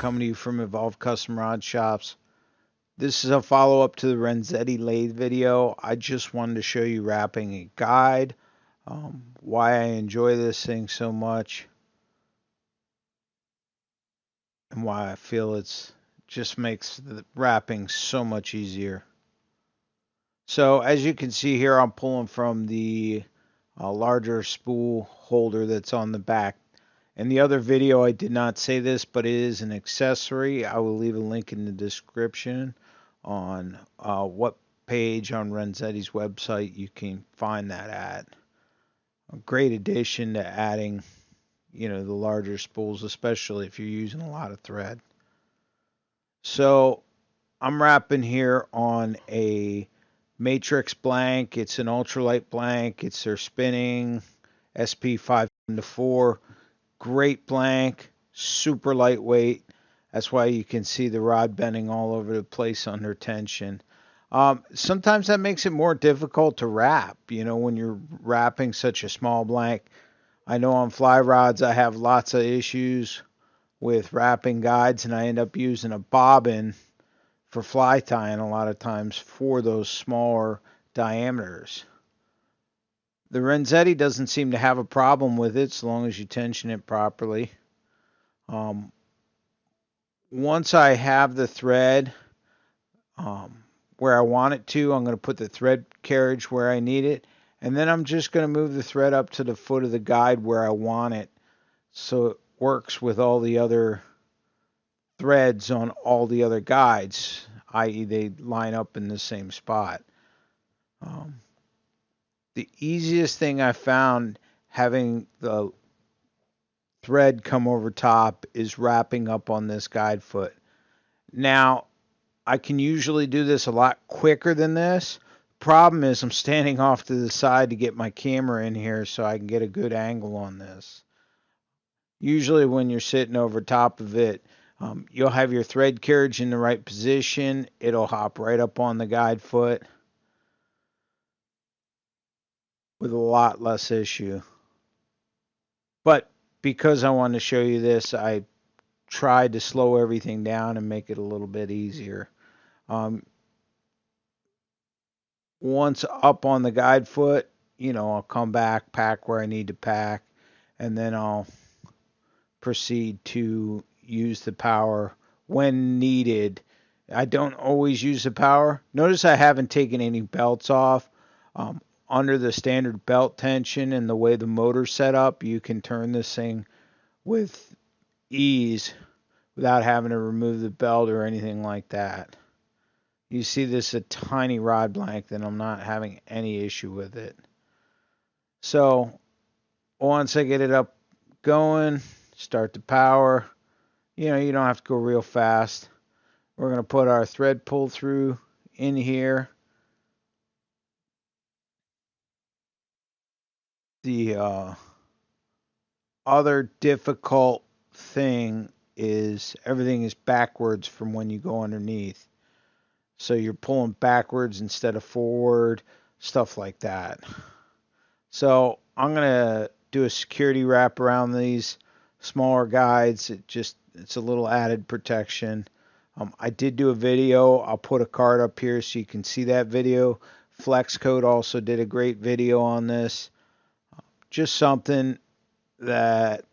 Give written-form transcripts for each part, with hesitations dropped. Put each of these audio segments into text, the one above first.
coming to you from Evolved Custom Rod Shops. This is a follow-up to the Renzetti Lathe video. I just wanted to show you wrapping a guide, why I enjoy this thing so much, and why I feel it's just makes the wrapping so much easier. So as you can see here, I'm pulling from the larger spool holder that's on the back. In the other video, I did not say this, but it is an accessory. I will leave a link in the description on what page on Renzetti's website you can find that at. A great addition to adding, the larger spools, especially if you're using a lot of thread. So I'm wrapping here on a matrix blank. It's an ultralight blank. It's their spinning SP5-4. Great blank, super lightweight. That's why you can see the rod bending all over the place under tension. Sometimes that makes it more difficult to wrap, when you're wrapping such a small blank. I know on fly rods I have lots of issues with wrapping guides, and I end up using a bobbin for fly tying a lot of times for those smaller diameters. The Renzetti doesn't seem to have a problem with it as long as you tension it properly. Once I have the thread where I want it to, I'm going to put the thread carriage where I need it. And then I'm just going to move the thread up to the foot of the guide where I want it, so it works with all the other threads on all the other guides, i.e. they line up in the same spot. The easiest thing I found having the thread come over top is wrapping up on this guide foot. Now, I can usually do this a lot quicker than this. Problem is I'm standing off to the side to get my camera in here so I can get a good angle on this. Usually when you're sitting over top of it, you'll have your thread carriage in the right position. It'll hop right up on the guide foot with a lot less issue. But because I want to show you this, I tried to slow everything down and make it a little bit easier. Once up on the guide foot, I'll come back, pack where I need to pack, and then I'll proceed to use the power when needed. I don't always use the power. Notice I haven't taken any belts off. Under the standard belt tension and the way the motor's set up, you can turn this thing with ease without having to remove the belt or anything like that. You see this a tiny rod blank, then I'm not having any issue with it. So once I get it up going, start the power. You don't have to go real fast. We're going to put our thread pull through in here. The other difficult thing is everything is backwards from when you go underneath. So you're pulling backwards instead of forward, stuff like that. So I'm going to do a security wrap around these smaller guides. It's a little added protection. I did do a video. I'll put a card up here so you can see that video. Flexcode also did a great video on this. Just something that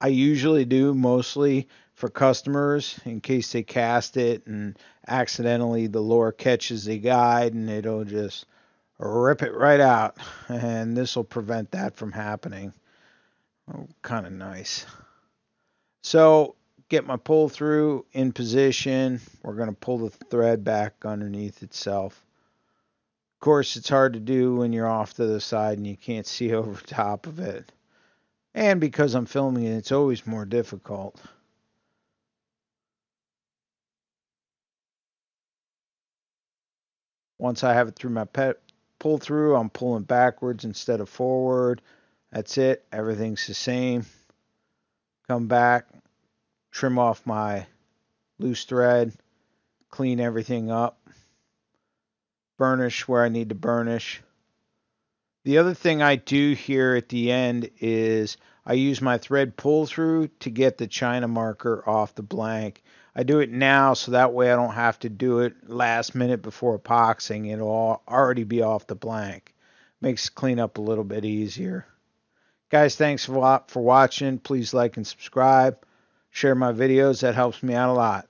I usually do mostly for customers in case they cast it and accidentally the lure catches the guide and it'll just rip it right out, and this will prevent that from happening. Oh, kind of nice. So get my pull through in position. We're going to pull the thread back underneath itself. Of course, it's hard to do when you're off to the side and you can't see over top of it. And because I'm filming it, it's always more difficult. Once I have it through my pull through, I'm pulling backwards instead of forward. That's it. Everything's the same. Come back, trim off my loose thread, clean everything up, burnish where I need to burnish. The other thing I do here at the end is I use my thread pull through to get the China marker off the blank. I do it now so that way I don't have to do it last minute before epoxying. It'll already be off the blank. Makes cleanup a little bit easier. Guys, thanks a lot for watching. Please like and subscribe. Share my videos. That helps me out a lot.